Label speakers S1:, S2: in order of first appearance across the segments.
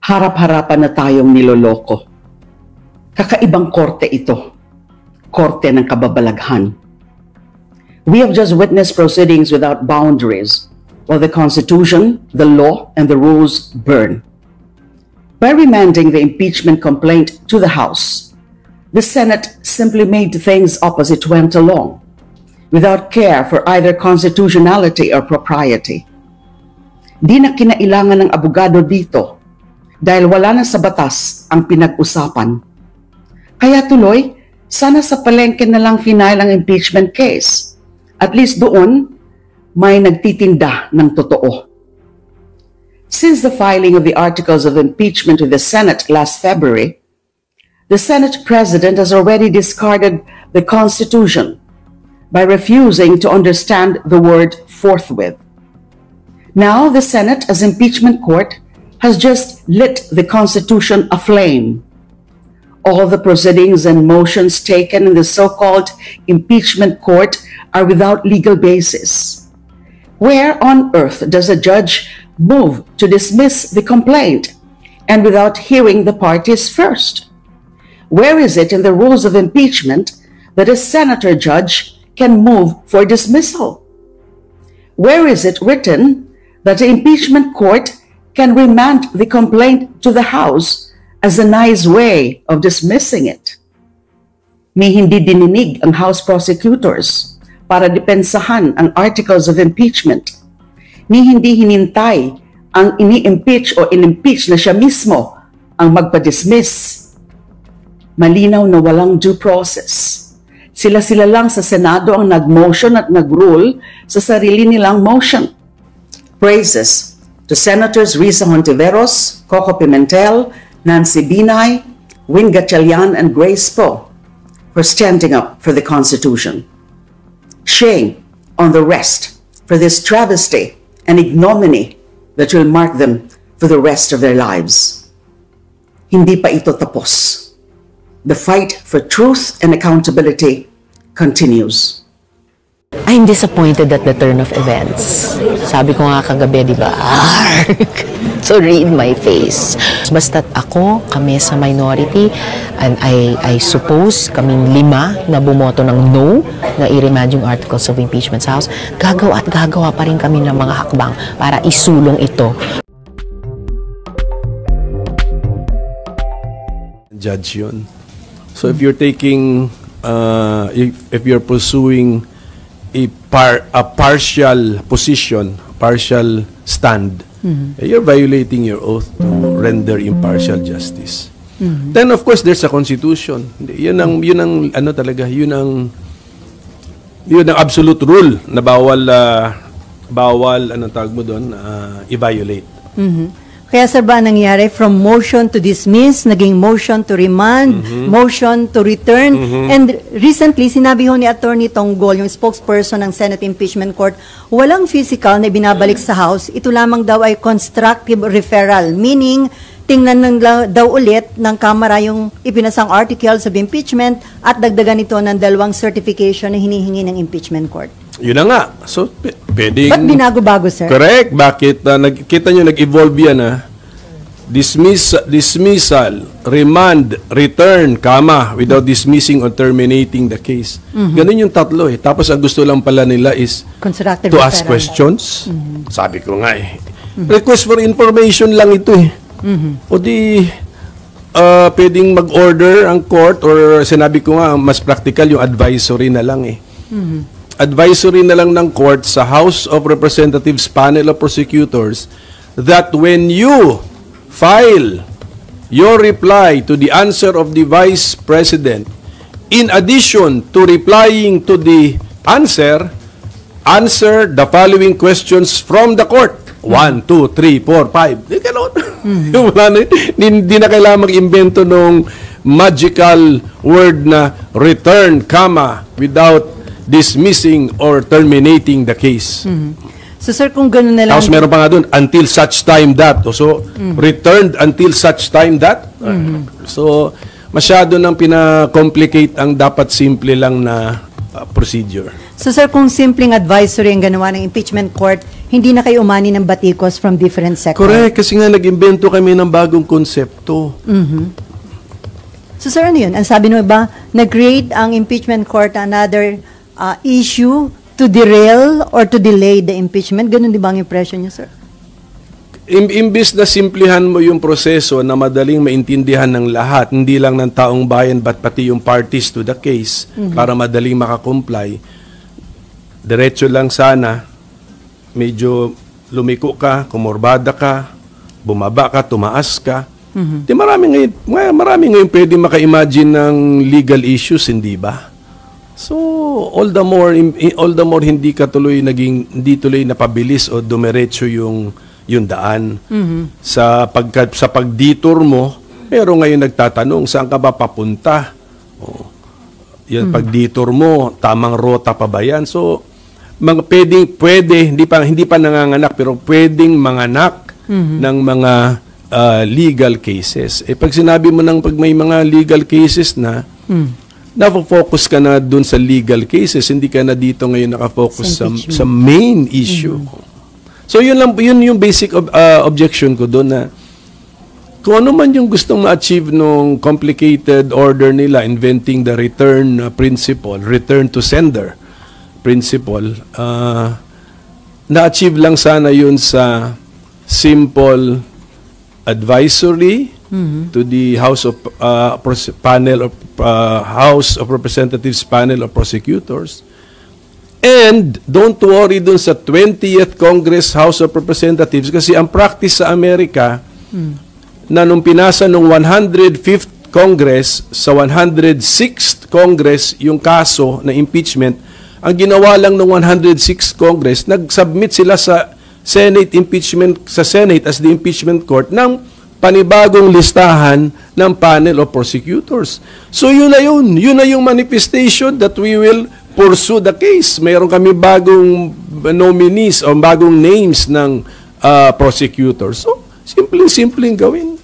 S1: Harap-harapan na tayong niloloko. Kakaibang korte ito. Korte ng kababalaghan. We have just witnessed proceedings without boundaries, while the Constitution, the law, and the rules burn. By remanding the impeachment complaint to the House, the Senate simply made things up as it went along, without care for either constitutionality or propriety. Di na kinailangan ng abogado dito dahil wala na sa batas ang pinag-usapan. Kaya tuloy, sana sa palengke na lang final ang impeachment case. At least doon, may nagtitinda ng totoo. Since the filing of the articles of impeachment with the Senate last February, the Senate President has already discarded the Constitution by refusing to understand the word forthwith. Now the Senate, as impeachment court, has just lit the Constitution aflame. All the proceedings and motions taken in the so-called impeachment court are without legal basis. Where on earth does a judge move to dismiss the complaint and without hearing the parties first? Where is it in the rules of impeachment that a senator judge can move for dismissal? Where is it written that the impeachment court can remand the complaint to the House as a nice way of dismissing it? Ni hindi dininig ang House prosecutors para depensahan ang articles of impeachment. Ni hindi hinintay ang ini-impeach o in-impeach na siya mismo ang magpa-dismiss. Malinaw na walang due process. Sila-sila lang sa Senado ang nag-motion at nag-rule sa sarili nilang motion. Praises to Senators Risa Hontiveros, Coco Pimentel, Nancy Binay, Win Gatchalian, and Grace Poe for standing up for the Constitution. Shame on the rest for this travesty and ignominy that will mark them for the rest of their lives. Hindi pa ito tapos. The fight for truth and accountability continues.
S2: I'm disappointed at the turn of events. Sabi ko nga kagabi, di ba? So read my face. Basta't ako, kami sa minority, and I suppose kaming 5 na bumoto ng no na i-remand yung articles of impeachment sa House, gagawa at gagawa pa rin kami ng mga hakbang para isulong ito.
S3: Judge yun. So if you're taking, if you're pursuing a partial position, partial stand, you're violating your oath to render impartial justice. Then of course there's a constitution. Yun ang ano talaga, yun ang absolute rule na bawal anong tawag mo doon, i-violate.
S4: Kaya sir ba nangyari from motion to dismiss, naging motion to remand, motion to return, and recently sinabi ho ni Attorney Tonggol, yung spokesperson ng Senate Impeachment Court, walang physical na binabalik sa House, ito lamang daw ay constructive referral, meaning tingnan daw ulit ng Kamara yung ipinasang articles of impeachment at dagdagan ito ng 2 certification na hinihingi ng impeachment court.
S3: Yun na nga. So, pwedeng...
S4: Ba't binago-bago, sir?
S3: Correct. Bakit? Nakikita nyo, nag-evolve yan, ha? Dismissal, remand, return, without dismissing or terminating the case. Ganun yung tatlo, eh. Tapos, ang gusto lang pala nila is to ask questions. Sabi ko nga, eh. Request for information lang ito, eh. O di... pwedeng mag-order ang court or sinabi ko nga, mas practical yung advisory na lang, eh. Advisory na lang ng court sa House of Representatives panel of prosecutors that when you file your reply to the answer of the Vice President, in addition to replying to the answer the following questions from the court. 1, 2, 3, 4, 5. Di gano'n. Hindi na kailangan mag-invento ng magical word na return, without dismissing or terminating the case.
S4: So sir, kung gano'n na lang...
S3: Tapos meron pa nga doon, until such time that. So, returned until such time that. So, masyado nang pina-complicate ang dapat simple lang na procedure.
S4: So sir, kung simpleng advisory ang ganawa ng impeachment court, hindi na kayo umani ng batikos from different sectors.
S3: Correct, kasi nga nag-imbento kami ng bagong konsepto.
S4: So sir, ano yun? Ang sabi nyo ba, nag-create ang impeachment court another issue to derail or to delay the impeachment? Ganun di ba ang impression nyo, sir?
S3: Imbis na simplihan mo yung proseso na madaling maintindihan ng lahat, hindi lang ng taong bayan but pati yung parties to the case para madaling makakomply, diretso lang sana, medyo lumiko ka, kumorbada ka, bumaba ka, tumaas ka. Di marami ngayon pwede maka-imagine ng legal issues, hindi ba? So, all the more hindi tuloy napabilis o dumiretso yung daan. Sa pag-detour mo, pero ngayon nagtatanong, saan ka ba papunta? Yan pag-detour mo, tamang rota pa ba yan? So, hindi pa nanganganak, pero pwedeng manganak ng mga legal cases. Pag sinabi mo pag may mga legal cases na, na-focus ka na dun sa legal cases, hindi ka na dito ngayon nakafocus sa main issue. So yun yung basic objection ko doon, na kung ano man yung gustong ma-achieve nung complicated order nila, inventing the return principle, return to sender principle, na-achieve lang sana yun sa simple advisory to the House of House of Representatives panel of prosecutors. And don't worry dun sa 20th Congress House of Representatives, kasi ang practice sa Amerika na nung pinasa nung 105th Congress sa 106th Congress yung kaso na impeachment, ang ginawa lang ng 106th Congress, nag-submit sila sa Senate impeachment, sa Senate as the impeachment court ng panibagong listahan ng panel of prosecutors. So yun na yung manifestation that we will pursue the case. Mayroon kami bagong nominees o bagong names ng prosecutors. So, simpleng gawin.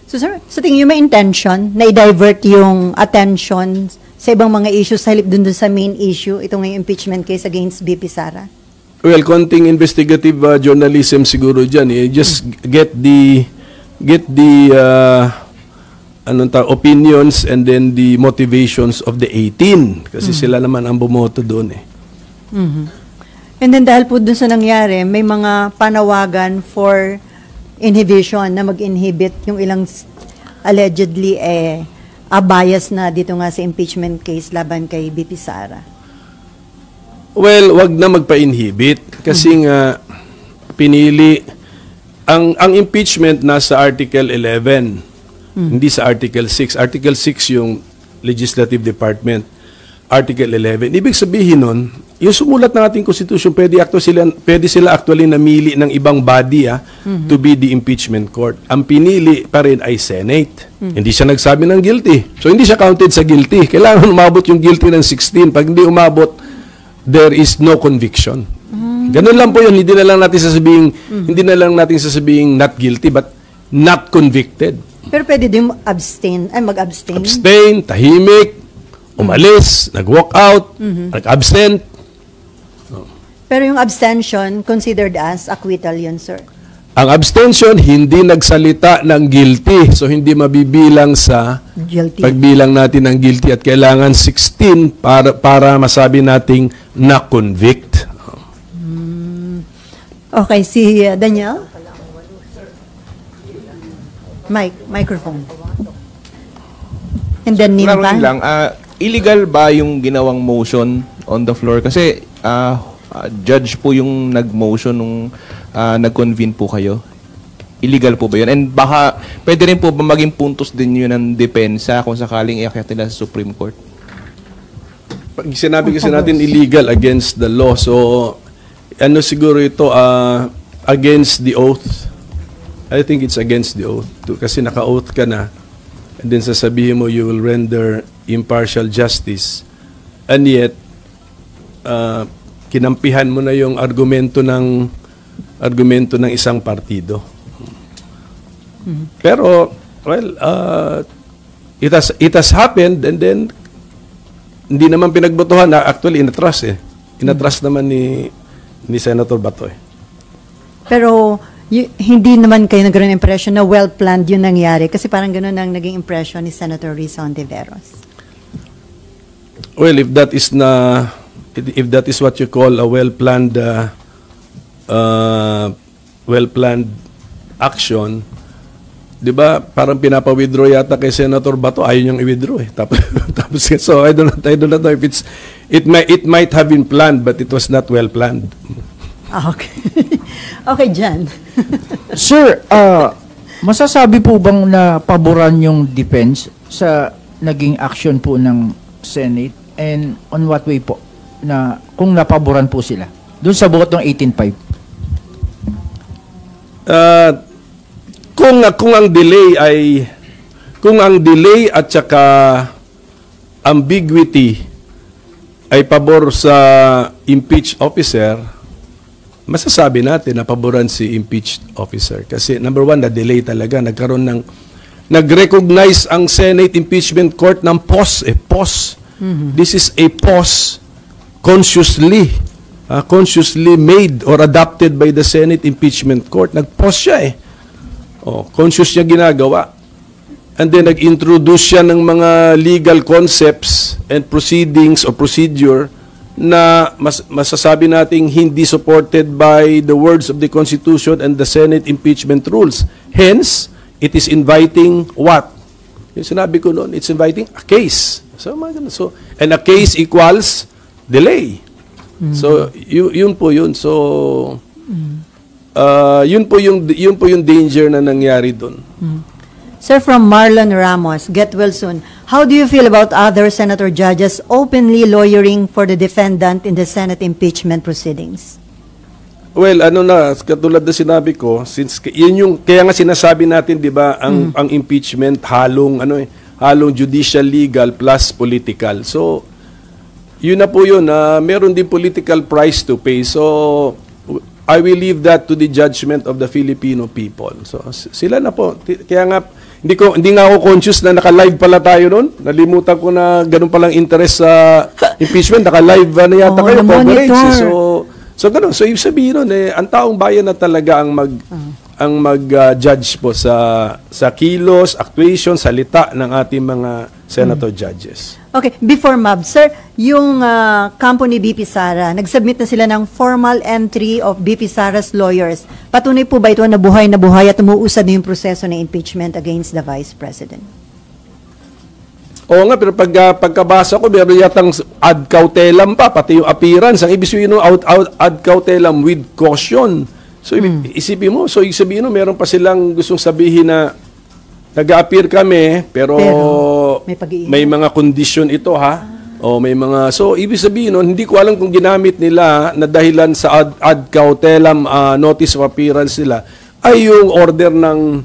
S4: So sir, sa tingin nyo may intention na i-divert yung attention sa ibang mga issues sa halip dun sa main issue, ito ngayong impeachment case against BP Sara?
S3: Well, konting investigative journalism siguro dyan. Just get the opinions and then the motivations of the 18 kasi sila naman ang bumoto doon eh.
S4: And then dahil po dun sa nangyari, may mga panawagan for inhibition na mag-inhibit yung ilang allegedly bias na dito nga sa impeachment case laban kay BP Sara.
S3: Well, wag na magpa-inhibit kasi nga pinili ang impeachment nasa Article 11, hindi sa Article 6. Article 6 yung Legislative Department. Article 11. Ibig sabihin nun, yung sumulat ng ating Constitution, pwede sila actually namili ng ibang body to be the impeachment court. Ang pinili pa rin ay Senate. Hindi siya nagsabi ng guilty. So hindi siya counted sa guilty. Kailangan umabot yung guilty ng 16. Pag hindi umabot, there is no conviction. Ganun lang po yun. Hindi na lang natin sasabing not guilty but not convicted.
S4: Pero pwede din mag-abstain.
S3: Abstain, tahimik, umalis, nag-walk out, nag-absent.
S4: Pero yung abstention considered as acquittal yun, sir?
S3: Ang abstention, hindi nagsalita ng guilty. So, hindi mabibilang sa
S4: Guilty.
S3: pagbilang natin ng guilty. At kailangan 16 para masabi nating na-convict.
S4: Okay, si Daniel? Microphone. And then
S5: Klaruhin lang, illegal ba yung ginawang motion on the floor? Kasi judge po yung nag-motion nung nag-convene po kayo. Illegal po ba yun? And baka pwede rin po ba maging puntos din yun ng depensa kung sakaling iakyat nila sa Supreme Court?
S3: Pag sinabi kasi natin illegal, against the law. So, ano siguro ito, against the oath. I think it's against the oath. Kasi naka-oath ka na. And then sasabihin mo, you will render impartial justice. And yet, kinampihan mo na yung argumento ng isang partido. Pero, well, it has happened, and then hindi naman pinagbotohan. Actually, inatras eh. Inatras naman ni Senator Batoy.
S4: Pero hindi naman kayo nagkaroon ng impression na well-planned yung nangyari kasi parang gano'n ang naging impression ni Senator Risa Hontiveros.
S3: Well, if that is what you call a well-planned action, 'di ba? Parang pinapa-withdraw yata kay Senator Bato, ayaw niyang i-withdraw eh. Tapos so I don't know if it might have been planned but it was not well planned.
S4: Okay. Okay, Jan.
S6: Sir, masasabi po bang na paboran yung defense sa naging action po ng Senate, and on what way po na kung napaboran po sila doon sa buot ng 18.5?
S3: Kung ang delay at saka ambiguity ay pabor sa impeached officer, masasabi natin na paboran si impeached officer. Kasi number one, na-delay talaga. Nag-recognize ang Senate Impeachment Court ng pause. This is a pause consciously made or adopted by the Senate Impeachment Court. Nag-pause siya eh. Conscious niya ginagawa. And then nag-introduce siya ng mga legal concepts and proceedings or procedure na masasabi nating hindi supported by the words of the Constitution and the Senate impeachment rules. Hence, it is inviting what? Yung sinabi ko noon, it's inviting a case. And a case equals delay. So, yun po yun. So, yun po yung danger na nangyari doon.
S4: Sir, from Marlon Ramos, get well soon. How do you feel about other senator judges openly lawyering for the defendant in the Senate impeachment proceedings?
S3: Well, katulad na sinabi ko, since yun yung kaya nga sinasabi natin, 'di ba, ang impeachment halong judicial legal plus political. So, yun na po yun, meron din political price to pay. So, I will leave that to the judgment of the Filipino people. So, sila na po. Kaya nga hindi nga ako conscious na naka-live pala tayo noon. Nalimutan ko na ganun palang interest sa impeachment. Naka-live na yata kayo. So ganun. So ibig sabihin nun, ang taong bayan na talaga ang mag-judge po sa kilos, actuation, salita ng ating mga senator judges.
S4: Okay, before Mab, sir, yung kampo ni BP Sara, nag-submit na sila ng formal entry of BP Sara's lawyers. Patunay po ba ito na buhay at umuusad na yung proseso ng impeachment against the Vice President?
S3: Oo nga, pero pagkabasa ko, meron yatang ad cautelam pa, pati yung appearance. Ang ibig sabihin ad cautelam with caution. So, isipin mo, so ibig sabihin mo, meron pa silang gustong sabihin na nag-a-appear kami, pero may mga condition ito, ha? May mga, so ibig sabihin nun, hindi ko alam kung ginamit nila na dahilan sa ad cautelam notice of appearance nila ay yung order ng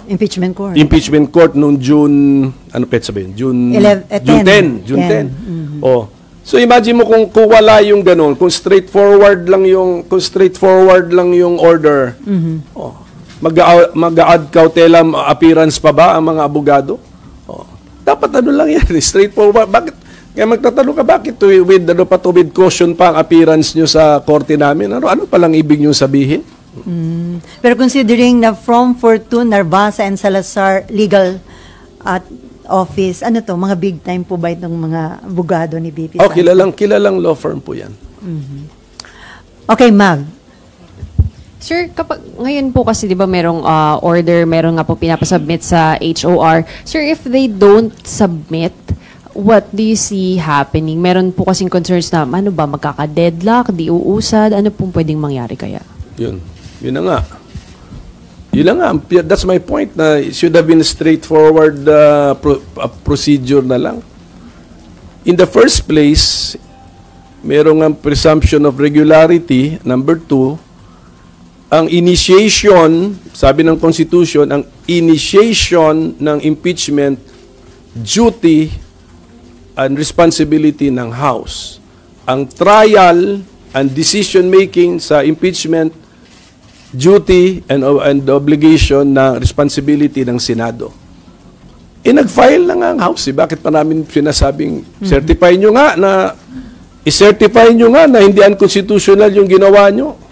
S3: impeachment court noong June, June 10. So imagine mo kung wala yung ganun, kung straightforward lang yung order. Mag-a-ad cautelam appearance pa ba ang mga abogado? Dapat lang yan, straightforward. Bakit? Kaya magtatanong ka, bakit with caution pa ang appearance nyo sa korte namin? Ano palang ibig nyo sabihin?
S4: Pero considering na from Fortune, Narvasa, and Salazar legal office, mga big time po ba itong mga abogado ni BP?
S3: Kilalang law firm po yan.
S4: Okay, Mag.
S7: Sir, kapag ngayon po kasi 'di ba merong order, meron nga po pinapasubmit sa HOR. Sir, if they don't submit, what do you see happening? Meron po kasing concerns na magkaka-deadlock, di uusad, ano pong pwedeng mangyari kaya? Yun
S3: na nga. That's my point na it should have been a straightforward procedure na lang. In the first place, merong ang presumption of regularity. Number 2, ang initiation, sabi ng Constitution, ang initiation ng impeachment, duty and responsibility ng House. Ang trial and decision-making sa impeachment, duty and obligation na responsibility ng Senado. Nag-file na nga ang House. Bakit pa namin sinasabing, i-certify nyo nga na hindi unconstitutional yung ginawa nyo?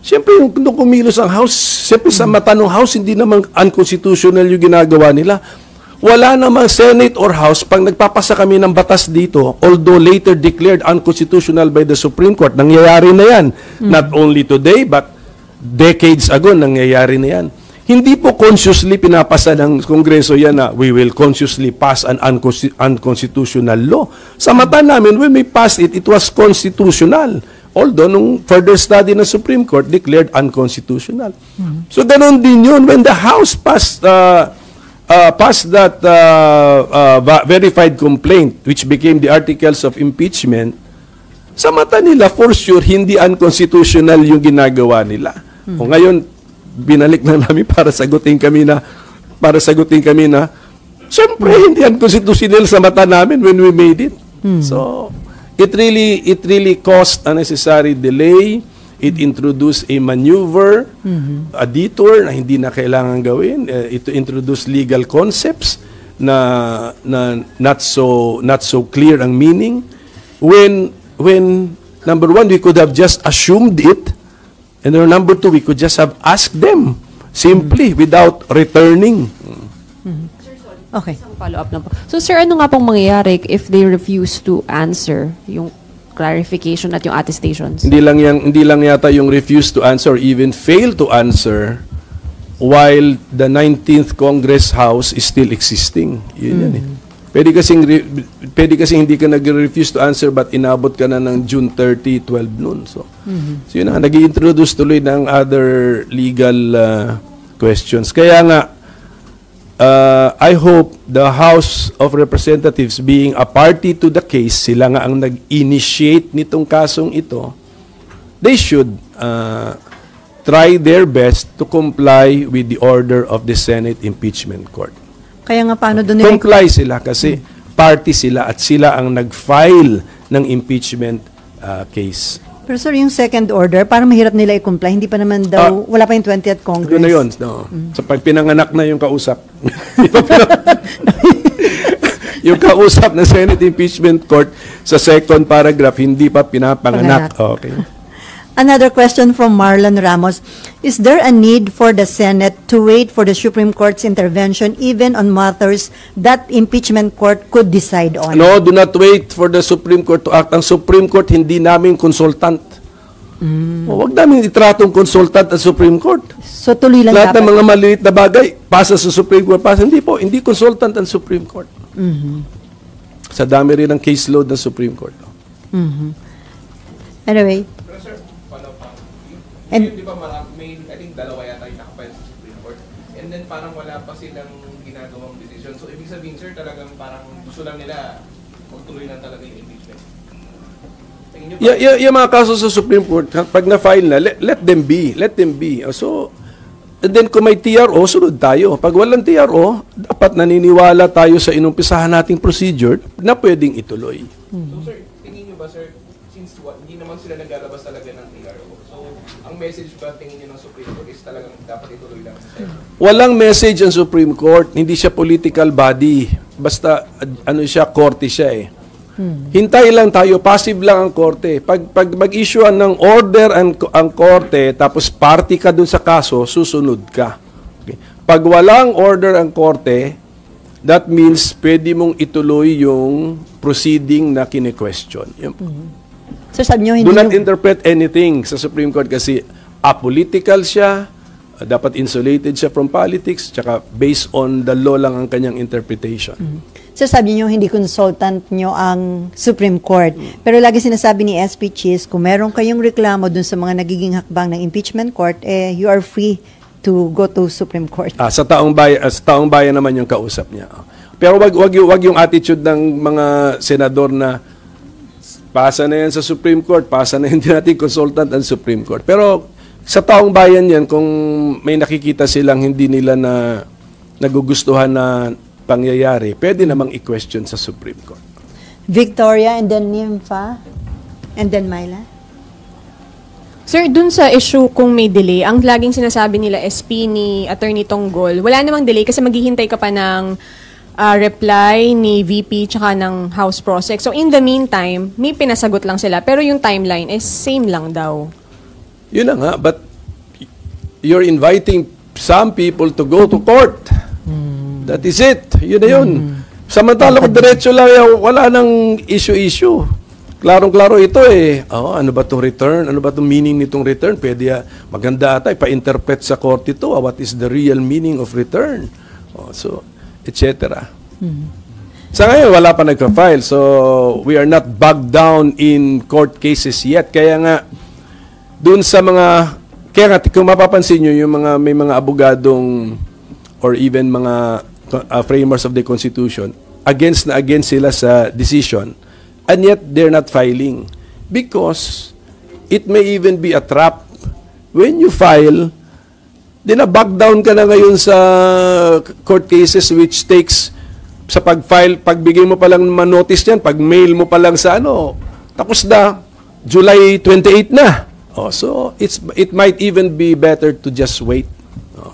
S3: Siyempre, nung kumilos ang House, siyempre sa mata ng House, hindi naman unconstitutional yung ginagawa nila. Wala namang Senate or House pag nagpapasa kami ng batas dito, although later declared unconstitutional by the Supreme Court. Nangyayari na yan. Not only today, but decades ago, nangyayari na yan. Hindi po consciously pinapasa ng Kongreso yan na we will consciously pass an unconstitutional law. Sa mata namin, when we passed it, it was constitutional. Although, nung further study ng Supreme Court, declared unconstitutional. So, ganun din yun. When the House passed that verified complaint, which became the articles of impeachment, sa mata nila, for sure, hindi unconstitutional yung ginagawa nila. O ngayon, binalik na namin para sagutin kami na, siyempre, hindi unconstitutional sa mata namin when we made it. So, it really caused unnecessary delay. It introduced a maneuver, a detour na hindi na kailangan gawin. It introduced legal concepts na not so clear ang meaning. When number one, we could have just assumed it, and then number two, we could just have asked them simply without returning.
S4: Okay.
S7: Isang follow-up lang po. So, sir, ano nga pong mangyayari if they refuse to answer yung clarification at yung attestations?
S3: Hindi lang yata yung refuse to answer or even fail to answer while the 19th Congress House is still existing. Yun yan eh. Pwede kasing hindi ka nag-refuse to answer but inabot ka na ng June 30, 12 noon. So yun na, nag-i-introduce tuloy ng other legal questions. Kaya nga, I hope the House of Representatives being a party to the case, sila nga ang nag-initiate nitong kasong ito, they should try their best to comply with the order of the Senate Impeachment Court.
S4: Kaya nga paano doon
S3: Comply sila kasi party sila at sila ang nag-file ng impeachment case.
S4: Pero sir, yung second order, parang mahirap nila i-comply. Hindi pa naman daw, wala pa yung 20th Congress.
S3: Doon na yun. No. So pag pinanganak na yung kausap, yung kausap ng Senate Impeachment Court sa second paragraph, hindi pa pinapanganak. Okay.
S4: Another question from Marlon Ramos. Is there a need for the Senate to wait for the Supreme Court's intervention even on matters that impeachment court could decide on?
S3: No, do not wait for the Supreme Court to act. Ang Supreme Court, hindi namin consultant. Huwag namin itratong consultant ang Supreme Court.
S4: So tuloy lang
S3: Lahat
S4: dapat.
S3: ng mga maliit na bagay, pasa sa Supreme Court, pasa. Hindi po, hindi consultant ang Supreme Court. Sa dami rin ng caseload ng Supreme Court.
S4: Anyway.
S5: And di ba may, I think dalawa yata yung nakapile sa Supreme Court. And then parang wala pa silang ginagawang decision. So ibig sabihin, sir, talagang parang gusto lang nila magtuloy lang talaga yung impeachment.
S3: Yung mga kaso sa Supreme Court, pag na-file na, let them be. Let them be. So, and then kung may TRO, sunod tayo. Pag walang TRO, dapat naniniwala tayo sa inumpisahan nating procedure na pwedeng ituloy.
S5: So sir, tingin nyo ba, sir, since hindi naman sila naglalabas talaga ng TRO, so ang message ba tingin nyo ng Supreme Court is talagang dapat ituloy lang sa
S3: Walang message ang Supreme Court. Hindi siya political body. Basta, siya, korte siya eh. Hintay lang tayo, passive lang ang korte. Pag mag-issue ng order ang korte, tapos party ka dun sa kaso, susunod ka. Okay. Pag walang order ang korte, that means pwede mong ituloy yung proceeding na kine-question.
S4: So sabi nyo,
S3: Do not interpret anything sa Supreme Court kasi apolitical siya, dapat insulated siya from politics, tsaka based on the law lang ang kanyang interpretation.
S4: So sabi nyo, hindi consultant nyo ang Supreme Court. Pero lagi sinasabi ni SP Chis, kung meron kayong reklamo dun sa mga nagiging hakbang ng impeachment court, you are free to go to Supreme Court.
S3: Sa taong bayan naman yung kausap niya. Pero wag yung attitude ng mga senador na pasa na yan sa Supreme Court, pasa na hindi natin consultant ang Supreme Court. Pero sa taong bayan yan, kung may nakikita silang hindi nila na nagugustuhan na pangyayari, pwede namang i-question sa Supreme Court.
S4: Victoria, and then Nympha, and then Myla.
S8: Sir, dun sa issue kung may delay, ang laging sinasabi nila SP ni Attorney Tonggol, wala namang delay kasi maghihintay ka pa ng reply ni VP tsaka ng House Prosec. So in the meantime, may pinasagot lang sila pero yung timeline is same lang daw.
S3: Yun na nga, but you're inviting some people to go to court. That is it. Yun na yun. Samantala kung diretso lang, wala nang issue-issue. Klarong-klaro ito eh. Oh, ano ba itong return? Ano ba itong meaning nitong return? Pwede maganda ata, ipa-interpret sa court ito. What is the real meaning of return? Oh, so, etc. Sa ngayon, wala pa nagka-file. So, we are not bogged down in court cases yet. Kaya nga, dun sa mga... Kaya nga, kung mapapansin nyo, yung may mga abogadong or even mga framers of the Constitution, against sila sa decision, and yet they're not filing. Because it may even be a trap. When you file, dinabag down ka na ngayon sa court cases which takes, sa pag-file, pagbigay mo pa lang ma-notice yan, pag-mail mo pa lang sa tapos na, July 28 na. Oh, so it might even be better to just wait. Oh,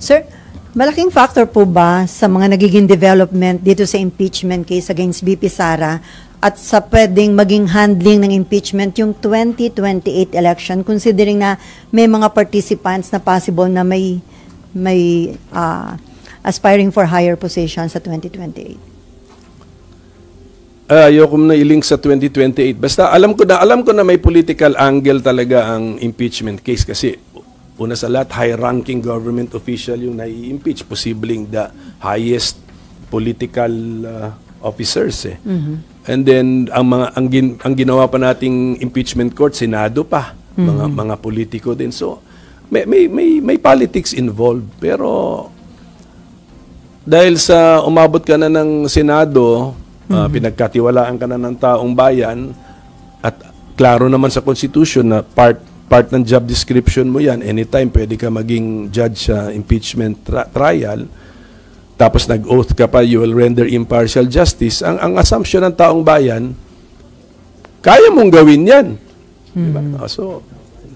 S4: Sir, malaking factor po ba sa mga nagiging development dito sa impeachment case against VP Sara at sa pwedeng maging handling ng impeachment yung 2028 election, considering na may mga participants na possible na may aspiring for higher position sa 2028?
S3: Ayoko na i-link sa 2028. Basta alam ko na may political angle talaga ang impeachment case kasi una sa lahat, high-ranking government official yung nai-impeach, posibleng the highest political officers eh. And then ang ginawa pa nating impeachment court, Senado pa, mga politiko din. So may politics involved, pero dahil sa umabot ka na ng Senado, pinagkatiwalaan ka na ng taong bayan, at klaro naman sa Constitution na part ng job description mo yan, anytime pwede ka maging judge sa impeachment trial, tapos nag-oath ka pa, you will render impartial justice. Ang assumption ng taong bayan, kaya mong gawin yan. Diba? So,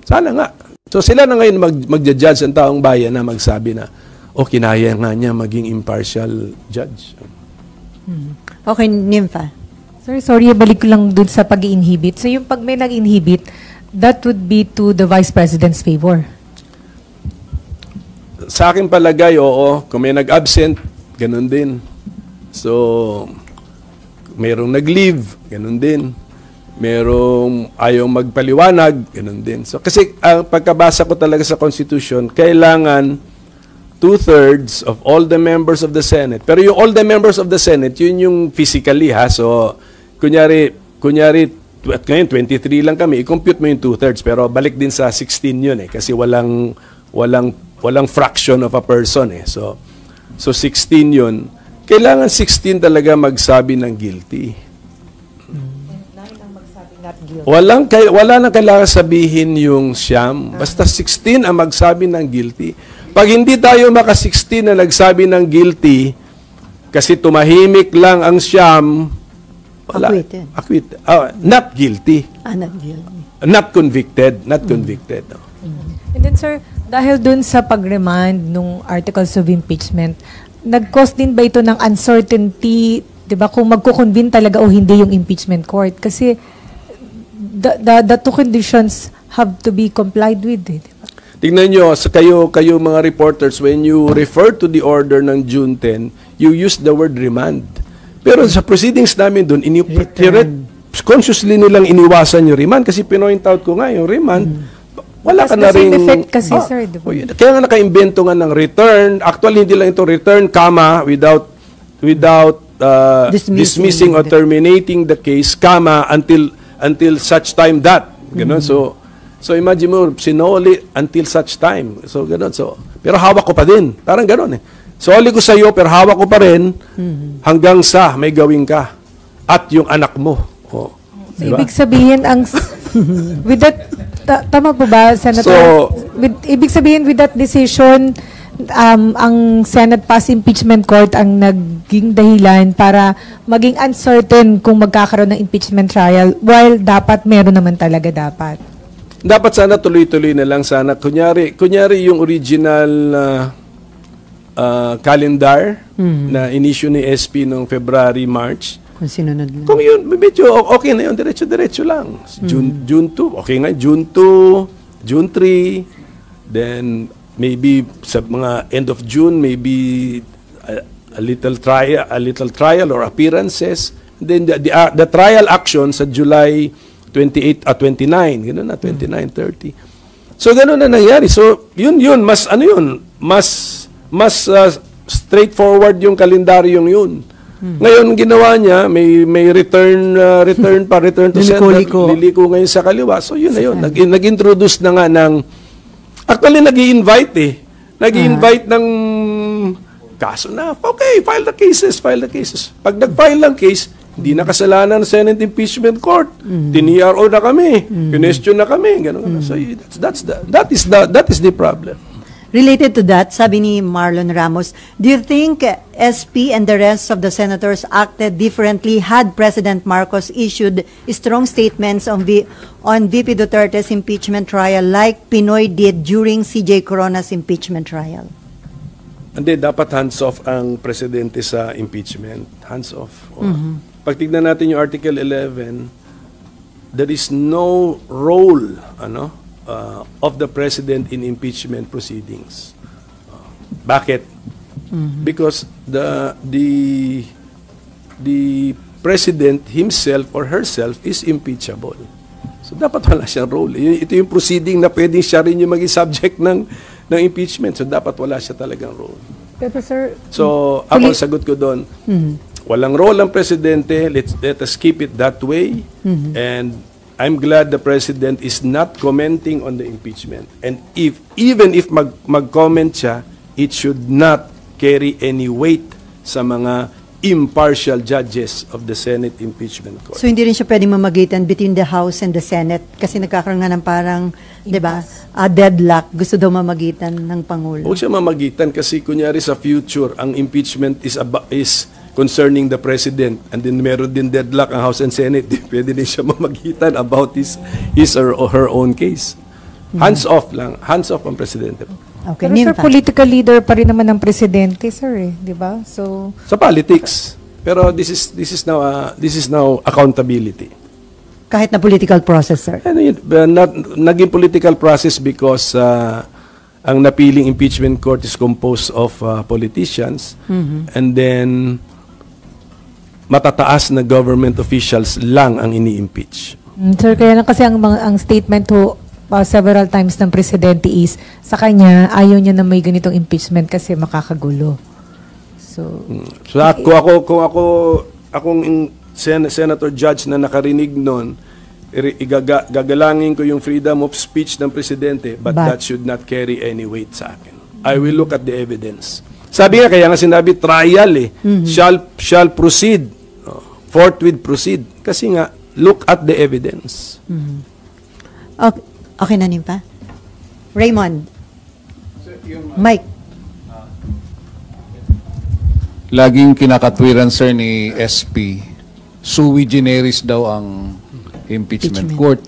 S3: sana nga. So, sila na ngayon magja-judge ang taong bayan na magsabi na, kinaya nga niya maging impartial judge.
S4: Okay, Nympha.
S9: Sir, sorry, balik ko lang dun sa pag-inhibit. So yung pag may nag-inhibit, that would be to the Vice President's favor?
S3: Sa akin palagay, oo. Kung may nag-absent, ganun din. So, mayroong nag-leave, ganun din. Merong ayaw magpaliwanag, ganun din. So, kasi ang pagkabasa ko talaga sa Constitution, kailangan 2/3 of all the members of the Senate. Pero yung all the members of the Senate, yun yung physically ha. So, kunyari, at ngayon 23 lang kami, i-compute mo yung 2/3. Pero balik din sa 16 yun eh. Kasi walang fraction of a person eh. So 16 yun. Kailangan 16 talaga magsabi ng guilty. Wala nang kailangan sabihin yung siyam. Basta 16 ang magsabi ng guilty. Pag hindi tayo maka-16 na nagsabi ng guilty, kasi tumahimik lang ang siyam, wala. Acquitted. Not guilty.
S4: Not guilty.
S3: Not convicted. Not convicted. No.
S9: And then, sir, dahil dun sa pag-remand nung articles of impeachment, nag-cause din ba ito ng uncertainty, di ba, kung magkukonvene talaga o hindi yung impeachment court? Kasi the two conditions have to be complied with. Eh, diba?
S3: Tingnan nyo, kayo mga reporters, when you refer to the order ng June 10, you use the word remand. Pero sa proceedings namin doon, consciously nilang iniwasan yung remand kasi pinoint out ko nga yung remand. Wala ka na rin...
S9: effect kasi, sir, diba?
S3: Kaya nga naka-invento nga ng return. Actually, hindi lang ito return, comma, without dismissing or terminating the case, comma, until such time that. Ganun, So imagine mo, sinoli until such time. So gano'n. So, pero hawak ko pa din. Parang gano'n eh. Soli ko sa iyo pero hawak ko pa rin hanggang sa may gawin ka. At yung anak mo. Oh,
S9: so, diba? Ibig sabihin, with that, tama po ba, Senator?
S3: So,
S9: ibig sabihin, with that decision, ang Senate Pass Impeachment Court ang naging dahilan para maging uncertain kung magkakaroon ng impeachment trial while dapat meron naman talaga dapat.
S3: Dapat sana tuloy-tuloy na lang sana. Kunyari yung original calendar na in-issue ni SP noong February, March.
S4: Kung sinunod lang.
S3: Kung yun, medyo okay na yun, diretso-diretso lang. June 2, okay nga, June 2, June 3, then maybe sa mga end of June, maybe a little trial or appearances. Then the trial action sa July 28 at 29, gano'n na, 29, 30. So gano'n na nangyari. So yun, mas straightforward yung kalendaryong yun. Ngayon ginawa niya, may return to sender, liliko ngayon sa kaliwa. So yun na yun. Nag-introduce na nga ng, actually nag-i-invite nag-i-invite ng kaso na, okay, file the cases. Pag nag-file ng case, hindi na kasalanan ng Senate Impeachment Court. Tiniyaro na kami. Question na kami. Ganun. So that is the problem.
S4: Related to that, sabi ni Marlon Ramos, do you think SP and the rest of the senators acted differently had President Marcos issued strong statements on VP Duterte's impeachment trial like Pinoy did during CJ Corona's impeachment trial?
S3: Hindi, dapat hands-off ang presidente sa impeachment. Hands-off. Pag tignan natin yung Article 11, there is no role of the president in impeachment proceedings. Bakit? Because the president himself or herself is impeachable. So dapat wala siyang role. Ito yung proceeding na pwedeng siya rin yung maging subject ng impeachment. So dapat wala siya talagang role.
S9: Pero sir,
S3: so ako sagot ko doon, walang role ang presidente. Let us keep it that way. And I'm glad the president is not commenting on the impeachment. And even if mag-comment siya, it should not carry any weight sa mga impartial judges of the Senate Impeachment Court.
S4: So hindi rin siya pwedeng mamagitan between the House and the Senate kasi nagkakaroon nga ng parang, di ba, deadlock. Gusto daw mamagitan ng Pangulo.
S3: Huwag siya mamagitan kasi kunyari sa future, ang impeachment is concerning the President and then meron din deadlock ang House and Senate. Pwede din siya mamagitan about his or her own case. Hands off lang. Hands off ang Presidente.
S9: Okay, pero sir, political leader pa rin naman ng presidente, sir, di ba? So
S3: sa politics. Pero this is now accountability.
S4: Kahit na political process, sir.
S3: Naging political process because ang napiling impeachment court is composed of politicians and then matataas na government officials lang ang ini-impeach.
S9: Sir, kaya lang kasi ang statement ho several times ng presidente is sa kanya ayaw niya na may ganitong impeachment kasi makakagulo. So
S3: kung akong senator judge na nakarinig noon, gagalangin ko yung freedom of speech ng presidente, but that should not carry any weight sa akin. I will look at the evidence. Sabi nga, kaya nga sinabi trial shall proceed, forthwith proceed, kasi nga look at the evidence.
S4: Okay na Nimpa. Raymond. Mike.
S10: Laging kinakatwiran, sir, ni SP, sui generis daw ang impeachment court.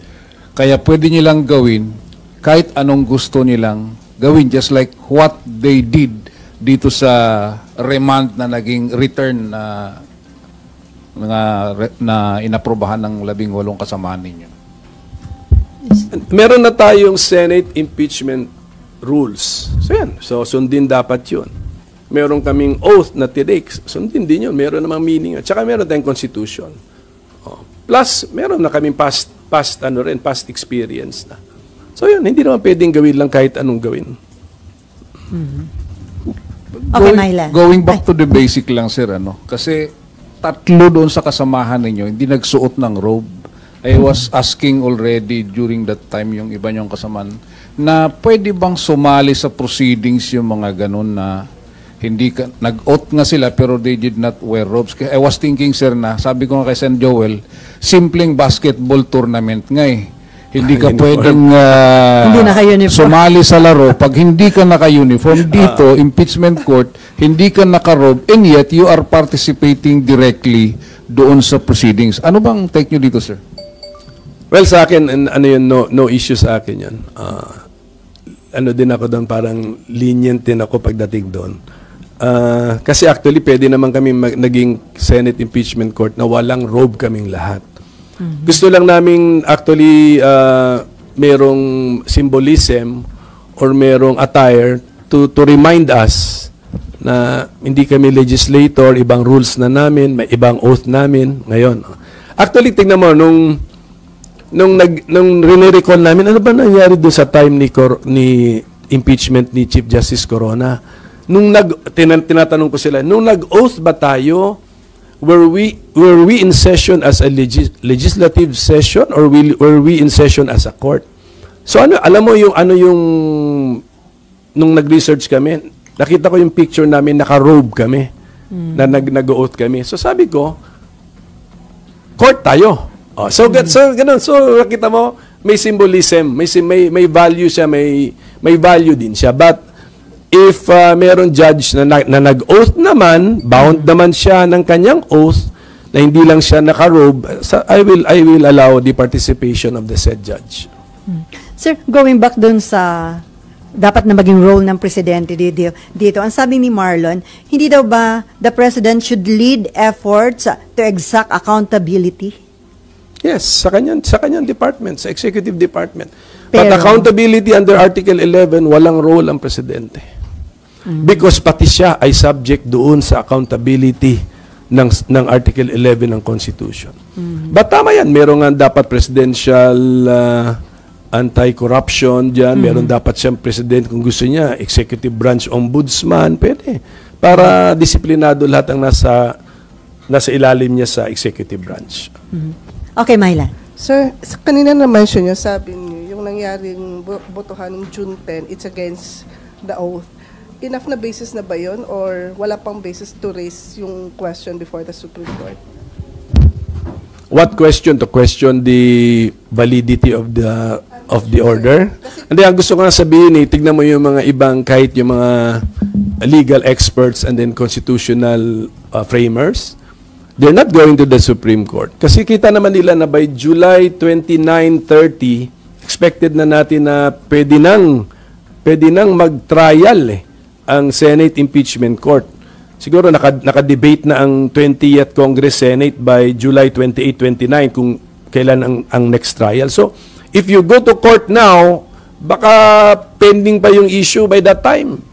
S10: Kaya pwede nilang gawin kahit anong gusto nilang gawin, just like what they did dito sa remand na naging return na inaprobahan ng 18 kasamahan ninyo.
S3: Meron na tayong Senate impeachment rules. So yan. So sundin dapat yun. Meron kaming oath na tinake. Sundin din yun. Meron namang meaning. At saka meron tayong constitution. Plus, meron na kaming past experience na. So yun, hindi naman pwedeng gawin lang kahit anong gawin.
S4: Okay, Myla.
S10: Going back to the basic lang, sir, kasi tatlo doon sa kasamahan ninyo, hindi nagsuot ng robe. I was asking already during that time yung iba niyong kasamaan na pwede bang sumali sa proceedings yung mga ganun na hindi nag-oath nga sila pero they did not wear robes. I was thinking, sir, na sabi ko nga kay Sen. Joel, simpleng basketball tournament nga eh. Hindi ka pwedeng sumali sa laro pag hindi ka naka-uniform. Dito, impeachment court, hindi ka naka-robe and yet you are participating directly doon sa proceedings. Ano bang take nyo dito, sir?
S3: Well, sa akin, no issue sa akin yan. Din ako doon, parang lenient din ako pagdating doon. Kasi actually, pwede naman kami naging Senate Impeachment Court na walang robe kaming lahat. Gusto lang namin actually merong symbolism or merong attire to remind us na hindi kami legislator, ibang rules na namin, may ibang oath namin ngayon. Actually, tingnan mo, nung rinirecall namin, ano ba nangyari doon sa time ni impeachment ni Chief Justice Corona? Nung tinatanong ko sila, nung nag-oath ba tayo, were we in session as a legislative session or were we in session as a court? So alam mo yung nung nag-research kami, nakita ko yung picture namin, naka-robe kami, na nag-oath kami. So sabi ko, court tayo. Oh, so ganun. So nakita mo, may symbolism, may value siya, may value din siya. But if meron judge na nag-oath naman, bound naman siya ng kanyang oath, na hindi lang siya naka-robe, I will allow the participation of the said judge.
S4: Sir, going back dun sa dapat na maging role ng presidente dito. Ang sabi ni Marlon, hindi daw ba the president should lead efforts to exact accountability?
S3: Yes, sa kanyang department, sa executive department. But accountability under Article 11, walang role ang presidente. Because pati siya ay subject doon sa accountability ng Article 11 ng Constitution. But tama yan, meron nga dapat presidential anti-corruption dyan, meron dapat siyang president kung gusto niya, executive branch ombudsman, pwede. Para disiplinado lahat ang nasa ilalim niya sa executive branch.
S4: Okay, Myla.
S11: Sir, kanina na-mention niyo, sabi niyo, yung nangyaring botohan ng June 10, it's against the oath. Enough na basis na ba yun or wala pang basis to raise yung question before the Supreme Court?
S3: What question? To question the validity of the order? Hindi, ang gusto ko nga sabihin tignan mo yung mga ibang, kahit yung mga legal experts and then constitutional framers, they're not going to the Supreme Court. Kasi kita naman nila na by July 29, 30, expected na natin na pwede nang mag-trial ang Senate Impeachment Court. Siguro naka-debate na ang 20th Congress Senate by July 28-29 kung kailan ang next trial. So, if you go to court now, baka pending pa yung issue by that time.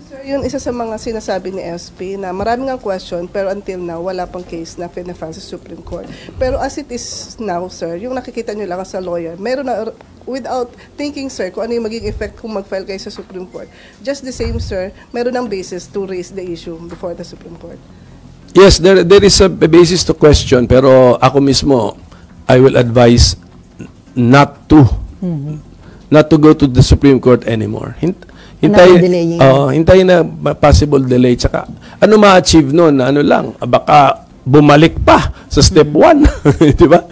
S11: Sir, yun isa sa mga sinasabi ni SP na maraming ang question pero until now wala pang case na pinafile sa Supreme Court. Pero as it is now, sir, yung nakikita nyo lang sa lawyer, meron na, without thinking, sir, kung ano yung magiging effect kung mag-file kayo sa Supreme Court. Just the same, sir, meron ng basis to raise the issue before the Supreme Court.
S3: Yes, there is a basis to question, pero ako mismo, I will advise not to go to the Supreme Court anymore. Hintayin na possible delay. Tsaka, ano ma-achieve nun? Ano lang, baka bumalik pa sa step 1. Di ba?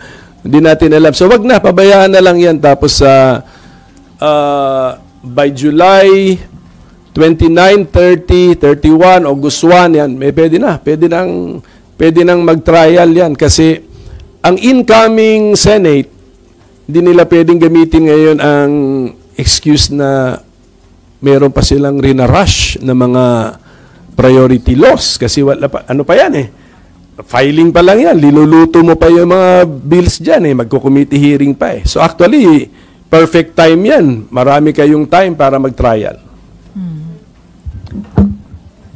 S3: Hindi natin alam. So, wag na. Pabayaan na lang yan. Tapos, by July 29, 30, 31, August 1, yan, may pwede na. Pwede nang mag-trial yan. Kasi, ang incoming Senate, hindi nila pwedeng gamitin ngayon ang excuse na meron pa silang rina-rush na mga priority laws. Kasi wala pa, ano pa yan filing pa lang yan. Linuluto mo pa yung mga bills dyan Magko-committee hearing pa So actually, perfect time yan. Marami kayong time para mag-trial.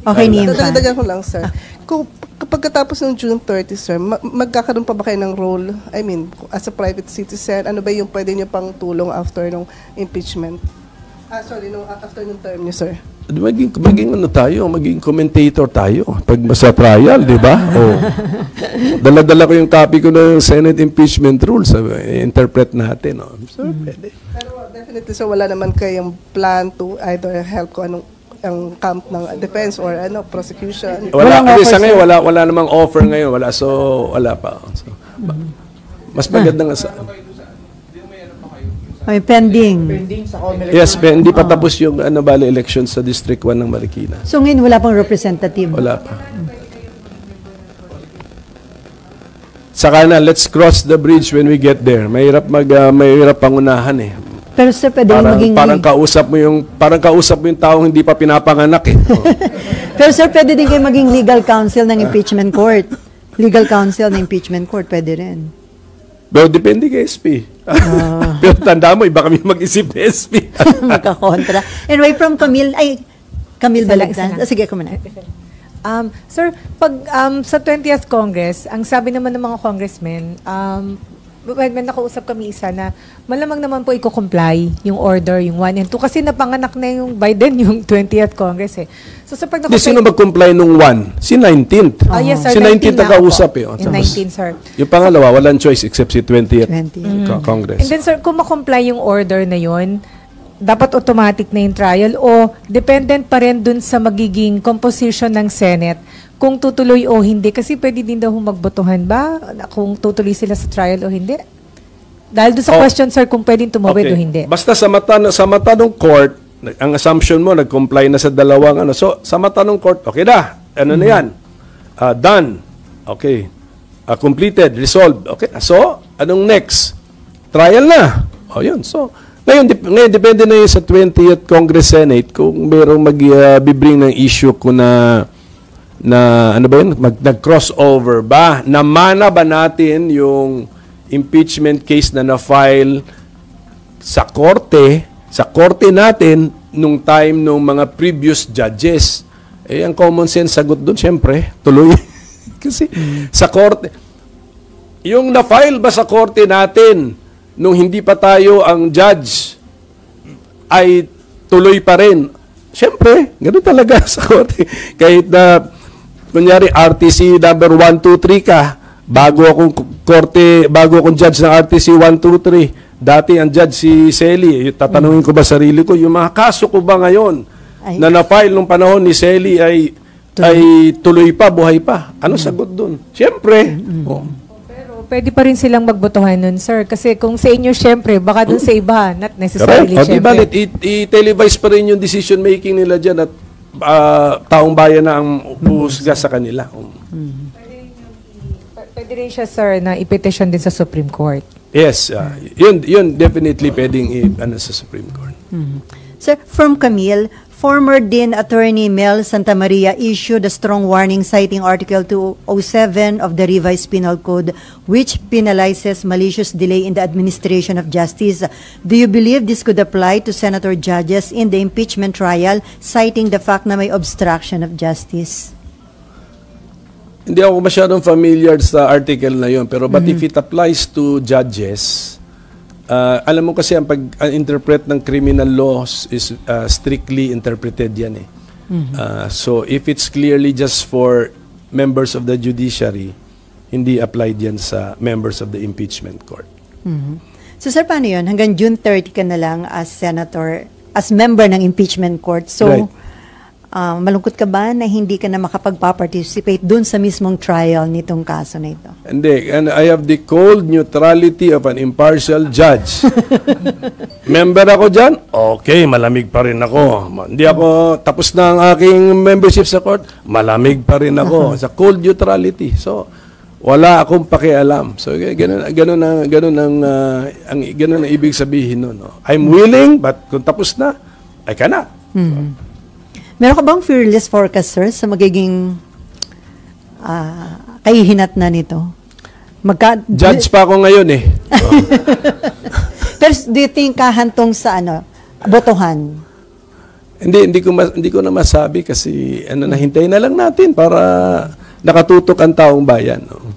S4: Okay, Nimpa.
S11: Dagdagan ko lang, sir. Kung pagkatapos ng June 30, sir, magkakaroon pa ba kayo ng role, I mean, as a private citizen, ano ba yung pwede nyo pang tulong after ng impeachment? After ng term niyo, sir.
S3: Maging ano tayo, maging commentator tayo pag sa trial, di ba? Dala-dala ko yung copy ko ng Senate impeachment rules, interpret natin. So, pwede.
S11: Pero definitely, sir, wala naman kayong plan to either help ko anong ang camp ng defense or prosecution.
S3: Wala namang offer ngayon, wala pa. So, mas maganda nga sa
S4: May pending.
S3: Yes, hindi pa tapos yung election sa District 1 ng Marikina.
S4: So ngayon wala pang representative?
S3: Wala pa. Saka na, let's cross the bridge when we get there. Mahirap pangunahan
S4: Pero sir, pwede maging...
S3: Parang kausap mo yung taong hindi pa pinapanganak
S4: Pero sir, pwede din kayo maging legal counsel ng impeachment court. Legal counsel ng impeachment court, pwede rin.
S3: Pero depende kay SP. Pero tanda mo, iba kami mag-isip ni SP.
S4: Magkakontra. Anyway, from Camille
S9: Isa lang.
S4: Balagtan. Sige, ako muna.
S9: Sir, pag sa 20th Congress, ang sabi naman ng mga congressmen, may nakausap kami isa na malamang naman po i-comply yung order, yung 1 and 2, kasi napanganak na yung Biden yung 20th Congress eh. So sa pag
S3: Hindi, sino mag-comply nung 1? Si 19th.
S9: Yes, sir.
S3: Si 19th nag-ausap eh.
S9: Yung 19, sir.
S3: Yung pangalawa, walang choice except si 20th Congress.
S9: And then, sir, kung makomply yung order na yun, dapat automatic na yung trial o dependent pa rin dun sa magiging composition ng Senate kung tutuloy o hindi? Kasi pwede din daw magbotohan ba kung tutuloy sila sa trial o hindi? Dahil doon sa question, sir, kung pwedeng tumawid o hindi.
S3: Basta sa mata ng court, ang assumption mo, nag-comply na sa dalawang ano. So, sa mata ng court, okay na. Ano na yan? Done. Okay. Completed. Resolved. Okay. So, anong next? Trial na. O, yun. So, ngayon depende na yun sa 20th Congress Senate kung mayroong mag-bring ng issue ko na ano ba yun? Nag-crossover ba? Namana ba natin yung impeachment case na na-file sa korte natin nung time nung mga previous judges? Eh, ang common sense sagot doon, syempre, tuloy. Kasi sa korte, yung na-file ba sa korte natin nung hindi pa tayo ang judge ay tuloy pa rin? Syempre, ganoon talaga sa korte. Kahit na, kunyari, RTC number 1, 2, 3 ka, bago akong judge ng RTC 1, 2, 3, dati ang judge si Selly, tatanungin ko ba sarili ko, yung mga kaso ko ba ngayon na na-file nung panahon ni Selly ay tuloy pa, buhay pa? Ano sagot dun? Syempre.
S9: Pwede pa rin silang magbotohan nun, sir. Kasi kung sa inyo, syempre, baka dun sa iba, not necessarily, syempre.
S3: I-televise pa rin yung decision making nila dyan at taong bayan na ang puhusga sa kanila.
S9: Pwede rin siya, sir, na i-petition din sa Supreme Court.
S3: Yes. Yun definitely pwedeng sa Supreme Court.
S4: Sir, from Camille, former Dean Attorney Mel Santamaria issued a strong warning citing Article 207 of the Revised Penal Code, which penalizes malicious delay in the administration of justice. Do you believe this could apply to senator judges in the impeachment trial, citing the fact na may obstruction of justice?
S3: Hindi ako masyadong familiar sa article na yun, pero but if it applies to judges, alam mo kasi ang pag-interpret ng criminal laws is strictly interpreted yan eh. So if it's clearly just for members of the judiciary, hindi applied yan sa members of the impeachment court.
S4: So sir, paano yun? Hanggang June 30 ka na lang as senator, as member ng impeachment court. So,
S3: right.
S4: Malungkot ka ba na hindi ka na makapag-participate dun sa mismong trial nitong kaso na ito?
S3: Hindi. And I have the cold neutrality of an impartial judge. Member ako dyan? Okay, malamig pa rin ako. Hindi ako, tapos na ang aking membership sa court, malamig pa rin ako. Sa cold neutrality. So, wala akong pakialam. So, ganun ang ibig sabihin nun. No? I'm willing, but kung tapos na, I cannot.
S4: Meron ka bang fearless forecast, sir, sa magiging kahihinat na nito?
S3: Judge pa ako ngayon eh.
S4: Pero do you think kahantong sa botohan?
S3: Hindi ko na masabi kasi nahintayin na lang natin para nakatutok ang taong bayan. No?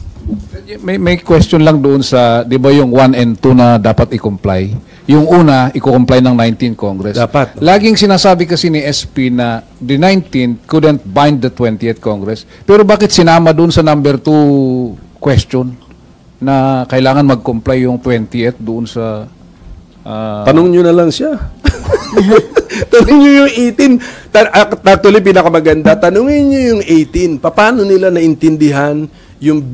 S10: May question lang doon sa, di ba yung 1 and 2 na dapat i-comply? Yung una, i-comply ng 19th Congress.
S3: Dapat. No?
S10: Laging sinasabi kasi ni SP na the 19th couldn't bind the 20th Congress. Pero bakit sinama doon sa number 2 question na kailangan mag-comply yung 20th doon sa...
S3: Tanong nyo na lang siya. Tanong nyo yung 18. Actually, pinakamaganda. Tanungin nyo yung 18. Paano nila naintindihan yung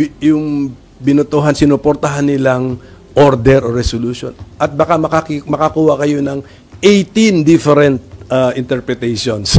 S3: binutuhan, sinuportahan nilang order or resolution. At baka makakuha kayo ng 18 different interpretations.